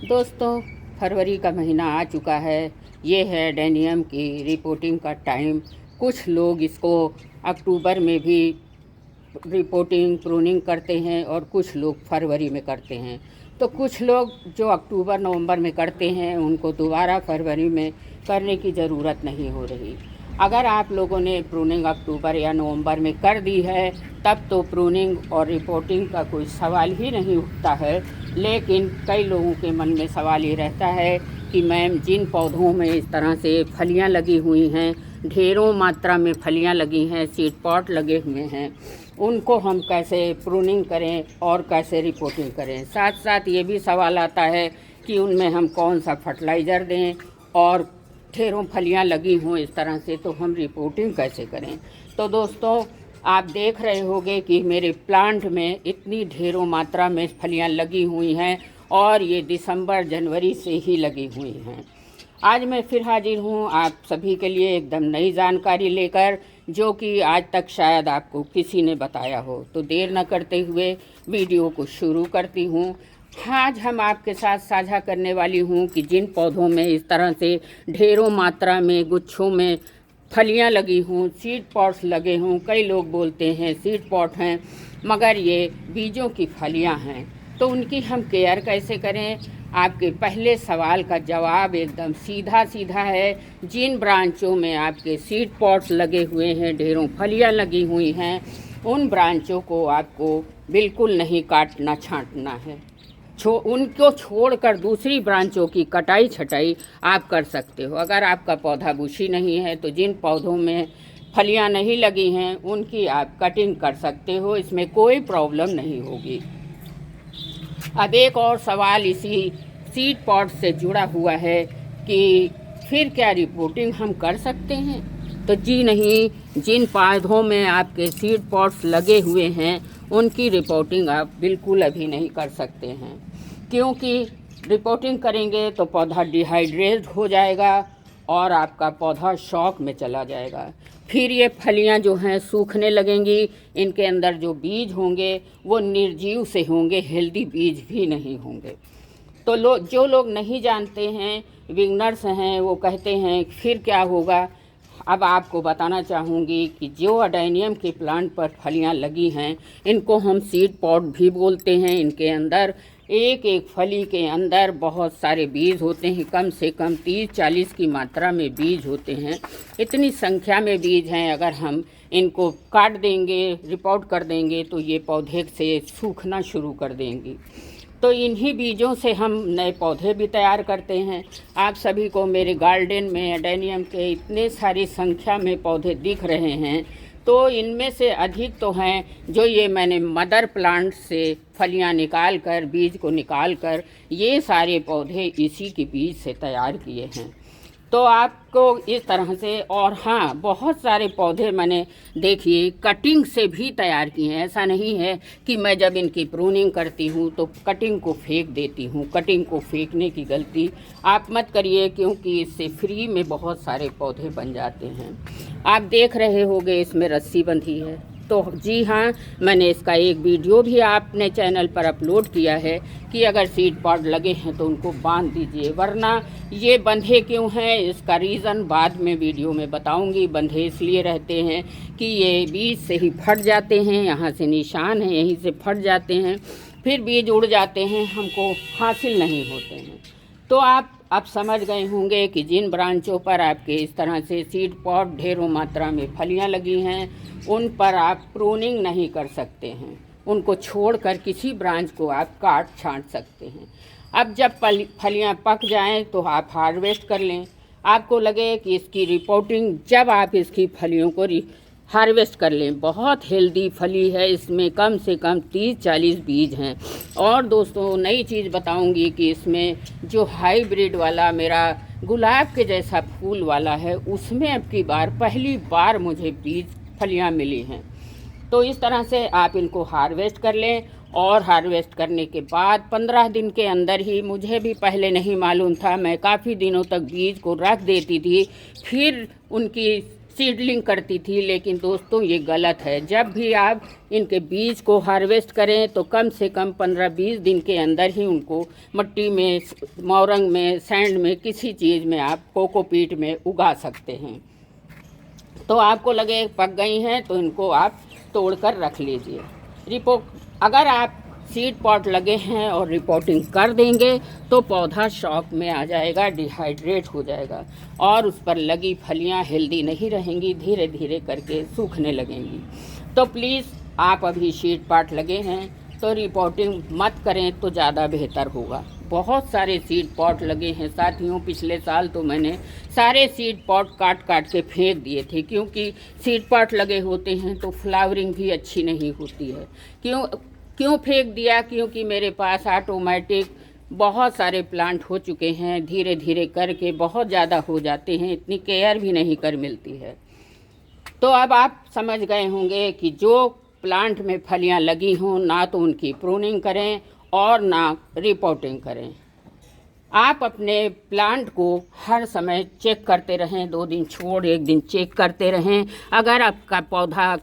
दोस्तों, फरवरी का महीना आ चुका है। ये है एडेनियम की रिपोर्टिंग का टाइम। कुछ लोग इसको अक्टूबर में भी रिपोर्टिंग प्रूनिंग करते हैं और कुछ लोग फरवरी में करते हैं। तो कुछ लोग जो अक्टूबर नवंबर में करते हैं उनको दोबारा फरवरी में करने की ज़रूरत नहीं हो रही। अगर आप लोगों ने प्रूनिंग अक्टूबर या नवंबर में कर दी है तब तो प्रूनिंग और रिपोर्टिंग का कोई सवाल ही नहीं उठता है। लेकिन कई लोगों के मन में सवाल ये रहता है कि मैम, जिन पौधों में इस तरह से फलियां लगी हुई हैं, ढेरों मात्रा में फलियां लगी हैं, सीड पॉट लगे हुए हैं, उनको हम कैसे प्रूनिंग करें और कैसे रिपोर्टिंग करें। साथ साथ ये भी सवाल आता है कि उनमें हम कौन सा फर्टिलाइज़र दें और ढेरों फलियां लगी हों इस तरह से तो हम रिपोर्टिंग कैसे करें। तो दोस्तों, आप देख रहे होंगे कि मेरे प्लांट में इतनी ढेरों मात्रा में फलियां लगी हुई हैं और ये दिसंबर जनवरी से ही लगी हुई हैं। आज मैं फिर हाजिर हूँ आप सभी के लिए एकदम नई जानकारी लेकर, जो कि आज तक शायद आपको किसी ने बताया हो। तो देर न करते हुए वीडियो को शुरू करती हूँ। आज हम आपके साथ साझा करने वाली हूँ कि जिन पौधों में इस तरह से ढेरों मात्रा में गुच्छों में फलियां लगी हों, सीड पॉट्स लगे हों, कई लोग बोलते हैं सीड पॉट हैं मगर ये बीजों की फलियां हैं, तो उनकी हम केयर कैसे करें। आपके पहले सवाल का जवाब एकदम सीधा सीधा है। जिन ब्रांचों में आपके सीड पॉट्स लगे हुए हैं, ढेरों फलियां लगी हुई हैं, उन ब्रांचों को आपको बिल्कुल नहीं काटना छांटना है। उनको छोड़कर दूसरी ब्रांचों की कटाई छटाई आप कर सकते हो। अगर आपका पौधा बुशी नहीं है तो जिन पौधों में फलियां नहीं लगी हैं उनकी आप कटिंग कर सकते हो, इसमें कोई प्रॉब्लम नहीं होगी। अब एक और सवाल इसी सीड पॉट से जुड़ा हुआ है कि फिर क्या रिपोर्टिंग हम कर सकते हैं। तो जी नहीं, जिन पौधों में आपके सीड पॉट्स लगे हुए हैं उनकी रिपोर्टिंग आप बिल्कुल अभी नहीं कर सकते हैं, क्योंकि रिपोर्टिंग करेंगे तो पौधा डिहाइड्रेट हो जाएगा और आपका पौधा शॉक में चला जाएगा। फिर ये फलियां जो हैं सूखने लगेंगी, इनके अंदर जो बीज होंगे वो निर्जीव से होंगे, हेल्दी बीज भी नहीं होंगे। तो जो लोग नहीं जानते हैं, बिगनर्स हैं, वो कहते हैं फिर क्या होगा। अब आपको बताना चाहूँगी कि जो एडेनियम के प्लांट पर फलियां लगी हैं इनको हम सीड पॉट भी बोलते हैं। इनके अंदर एक एक फली के अंदर बहुत सारे बीज होते हैं, कम से कम 30-40 की मात्रा में बीज होते हैं। इतनी संख्या में बीज हैं, अगर हम इनको काट देंगे, रिपोर्ट कर देंगे तो ये पौधे से सूखना शुरू कर देंगी। तो इन्हीं बीजों से हम नए पौधे भी तैयार करते हैं। आप सभी को मेरे गार्डन में एडेनियम के इतने सारी संख्या में पौधे दिख रहे हैं, तो इनमें से अधिक तो हैं जो ये मैंने मदर प्लांट से फलियां निकाल कर, बीज को निकाल कर, ये सारे पौधे इसी के बीज से तैयार किए हैं। तो आपको इस तरह से, और हाँ, बहुत सारे पौधे मैंने देखिए कटिंग से भी तैयार किए हैं। ऐसा नहीं है कि मैं जब इनकी प्रूनिंग करती हूँ तो कटिंग को फेंक देती हूँ। कटिंग को फेंकने की गलती आप मत करिए, क्योंकि इससे फ्री में बहुत सारे पौधे बन जाते हैं। आप देख रहे होंगे इसमें रस्सी बंधी है, तो जी हाँ, मैंने इसका एक वीडियो भी आपने चैनल पर अपलोड किया है कि अगर सीड पॉट लगे हैं तो उनको बांध दीजिए। वरना ये बंधे क्यों हैं इसका रीज़न बाद में वीडियो में बताऊंगी। बंधे इसलिए रहते हैं कि ये बीज से ही फट जाते हैं, यहाँ से निशान है, यहीं से फट जाते हैं, फिर बीज उड़ जाते हैं, हमको हासिल नहीं होते हैं। तो आप अब समझ गए होंगे कि जिन ब्रांचों पर आपके इस तरह से सीड पॉट ढेरों मात्रा में फलियां लगी हैं उन पर आप प्रूनिंग नहीं कर सकते हैं। उनको छोड़कर किसी ब्रांच को आप काट छांट सकते हैं। अब जब फलियां पक जाएं तो आप हार्वेस्ट कर लें। आपको लगे कि इसकी रिपोर्टिंग, जब आप इसकी फलियों को हार्वेस्ट कर लें, बहुत हेल्दी फली है, इसमें कम से कम 30-40 बीज हैं। और दोस्तों, नई चीज़ बताऊंगी कि इसमें जो हाइब्रिड वाला मेरा गुलाब के जैसा फूल वाला है उसमें अब की बार पहली बार मुझे बीज फलियां मिली हैं। तो इस तरह से आप इनको हार्वेस्ट कर लें, और हार्वेस्ट करने के बाद 15 दिन के अंदर ही, मुझे भी पहले नहीं मालूम था, मैं काफ़ी दिनों तक बीज को रख देती थी, फिर उनकी सीडलिंग करती थी, लेकिन दोस्तों ये गलत है। जब भी आप इनके बीज को हार्वेस्ट करें तो कम से कम 15-20 दिन के अंदर ही उनको मिट्टी में, मोरंग में, सैंड में, किसी चीज़ में आप कोकोपीट में उगा सकते हैं। तो आपको लगे पक गई हैं तो इनको आप तोड़ कर रख लीजिए। अगर आप सीड पॉट लगे हैं और रिपोर्टिंग कर देंगे तो पौधा शॉक में आ जाएगा, डिहाइड्रेट हो जाएगा और उस पर लगी फलियां हेल्दी नहीं रहेंगी, धीरे धीरे करके सूखने लगेंगी। तो प्लीज़ आप अभी सीड पॉट लगे हैं तो रिपोर्टिंग मत करें तो ज़्यादा बेहतर होगा। बहुत सारे सीड पॉट लगे हैं साथियों, पिछले साल तो मैंने सारे सीड पॉट काट काट के फेंक दिए थे, क्योंकि सीड पॉट लगे होते हैं तो फ्लावरिंग भी अच्छी नहीं होती है। क्यों फेंक दिया? क्योंकि मेरे पास ऑटोमेटिक बहुत सारे प्लांट हो चुके हैं, धीरे धीरे करके बहुत ज़्यादा हो जाते हैं, इतनी केयर भी नहीं कर मिलती है। तो अब आप समझ गए होंगे कि जो प्लांट में फलियां लगी हों ना तो उनकी प्रूनिंग करें और ना रिपोर्टिंग करें। आप अपने प्लांट को हर समय चेक करते रहें, 2 दिन छोड़ 1 दिन चेक करते रहें। अगर आपका पौधा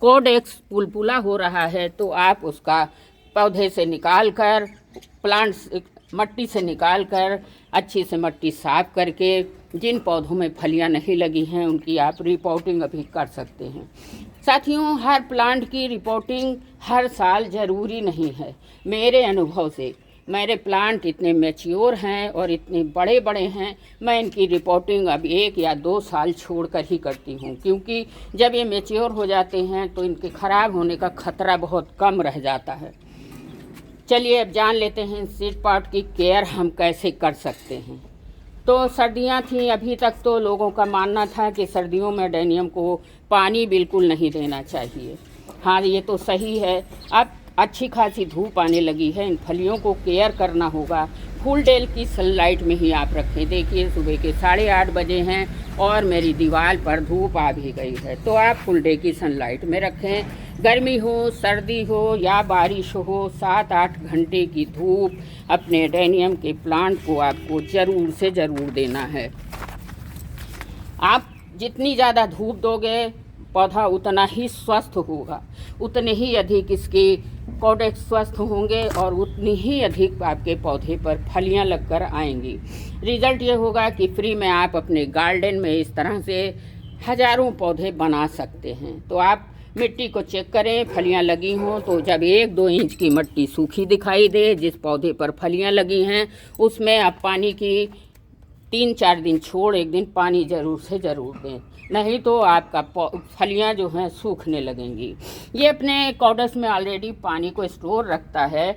कोडेक्स पुलपुला हो रहा है तो आप उसका पौधे से निकाल कर, मट्टी से निकाल कर अच्छी से मट्टी साफ करके जिन पौधों में फलियां नहीं लगी हैं उनकी आप रिपोर्टिंग अभी कर सकते हैं। साथियों, हर प्लांट की रिपोर्टिंग हर साल ज़रूरी नहीं है। मेरे अनुभव से मेरे प्लांट इतने मैच्योर हैं और इतने बड़े बड़े हैं, मैं इनकी रिपोर्टिंग अब 1 या 2 साल छोड़कर ही करती हूँ, क्योंकि जब ये मैच्योर हो जाते हैं तो इनके ख़राब होने का खतरा बहुत कम रह जाता है। चलिए अब जान लेते हैं सीड पॉट की केयर हम कैसे कर सकते हैं। तो सर्दियाँ थीं, अभी तक तो लोगों का मानना था कि सर्दियों में एडेनियम को पानी बिल्कुल नहीं देना चाहिए। हाँ, ये तो सही है। अब अच्छी खासी धूप आने लगी है, इन फलियों को केयर करना होगा। फुल डे की सनलाइट में ही आप रखें। देखिए सुबह के 8:30 बजे हैं और मेरी दीवार पर धूप आ भी गई है, तो आप फुल डे की सनलाइट में रखें। गर्मी हो, सर्दी हो या बारिश हो, 7-8 घंटे की धूप अपने एडेनियम के प्लांट को आपको ज़रूर से ज़रूर देना है। आप जितनी ज़्यादा धूप दोगे पौधा उतना ही स्वस्थ होगा, उतने ही अधिक इसके कोडेक्स स्वस्थ होंगे और उतनी ही अधिक आपके पौधे पर फलियां लगकर आएंगी। रिज़ल्ट ये होगा कि फ्री में आप अपने गार्डन में इस तरह से हज़ारों पौधे बना सकते हैं। तो आप मिट्टी को चेक करें, फलियां लगी हों तो जब 1-2 इंच की मिट्टी सूखी दिखाई दे, जिस पौधे पर फलियां लगी हैं उसमें आप पानी की 3-4 दिन छोड़ 1 दिन पानी ज़रूर से ज़रूर दें, नहीं तो आपका फलियां जो हैं सूखने लगेंगी। ये अपने कॉडस में ऑलरेडी पानी को स्टोर रखता है।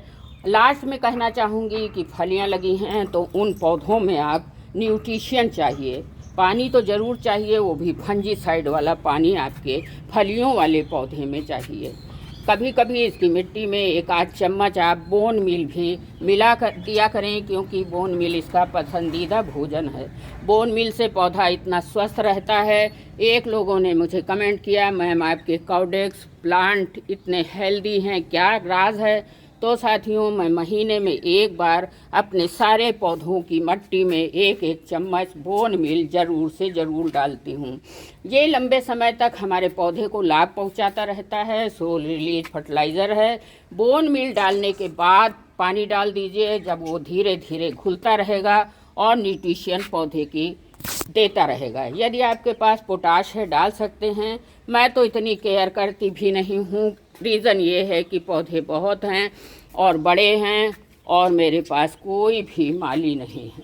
लास्ट में कहना चाहूँगी कि फलियां लगी हैं तो उन पौधों में आप न्यूट्रिशन चाहिए, पानी तो ज़रूर चाहिए, वो भी फंजीसाइड वाला पानी आपके फलियों वाले पौधे में चाहिए। कभी कभी इसकी मिट्टी में 1-8 चम्मच आप बोन मील भी मिला कर दिया करें, क्योंकि बोन मील इसका पसंदीदा भोजन है। बोन मील से पौधा इतना स्वस्थ रहता है। एक लोगों ने मुझे कमेंट किया, मैम आपके कोडेक्स प्लांट इतने हेल्दी हैं, क्या राज है? तो साथियों, मैं महीने में 1 बार अपने सारे पौधों की मिट्टी में 1-1 चम्मच बोन मील ज़रूर से ज़रूर डालती हूँ। ये लंबे समय तक हमारे पौधे को लाभ पहुँचाता रहता है, सोल रिलीज फर्टिलाइज़र है। बोन मील डालने के बाद पानी डाल दीजिए, जब वो धीरे धीरे घुलता रहेगा और न्यूट्रिशन पौधे की देता रहेगा। यदि आपके पास पोटाश है डाल सकते हैं, मैं तो इतनी केयर करती भी नहीं हूँ। रीज़न ये है कि पौधे बहुत हैं और बड़े हैं और मेरे पास कोई भी माली नहीं है।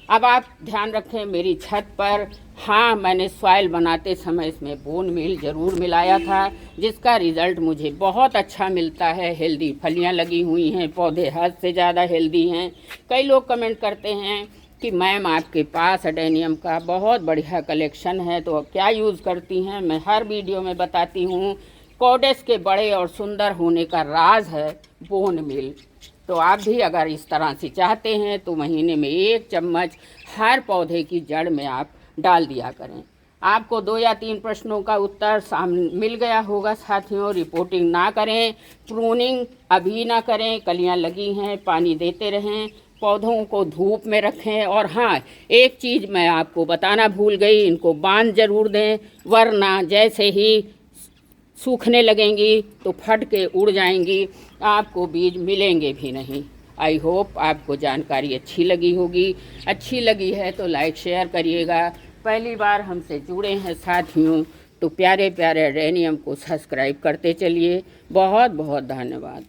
अब आप ध्यान रखें, मेरी छत पर हाँ मैंने सॉइल बनाते समय इसमें बोन मील ज़रूर मिलाया था, जिसका रिज़ल्ट मुझे बहुत अच्छा मिलता है। हेल्दी फलियां लगी हुई हैं, पौधे हद से ज़्यादा हेल्दी हैं। कई लोग कमेंट करते हैं कि मैम आपके पास एडेनियम का बहुत बढ़िया कलेक्शन है, तो क्या यूज़ करती हैं? मैं हर वीडियो में बताती हूँ, कोडेक्स के बड़े और सुंदर होने का राज है बोन मील। तो आप भी अगर इस तरह से चाहते हैं तो महीने में 1 चम्मच हर पौधे की जड़ में आप डाल दिया करें। आपको 2 या 3 प्रश्नों का उत्तर सामने मिल गया होगा साथियों। रिपोर्टिंग ना करें, प्रूनिंग अभी ना करें, कलियां लगी हैं, पानी देते रहें, पौधों को धूप में रखें। और हाँ, एक चीज़ मैं आपको बताना भूल गई, इनको बांध ज़रूर दें, वरना जैसे ही सूखने लगेंगी तो फट के उड़ जाएंगी, आपको बीज मिलेंगे भी नहीं। आई होप आपको जानकारी अच्छी लगी होगी। अच्छी लगी है तो लाइक शेयर करिएगा। पहली बार हमसे जुड़े हैं साथियों तो प्यारे प्यारे एडेनियम को सब्सक्राइब करते चलिए। बहुत बहुत धन्यवाद।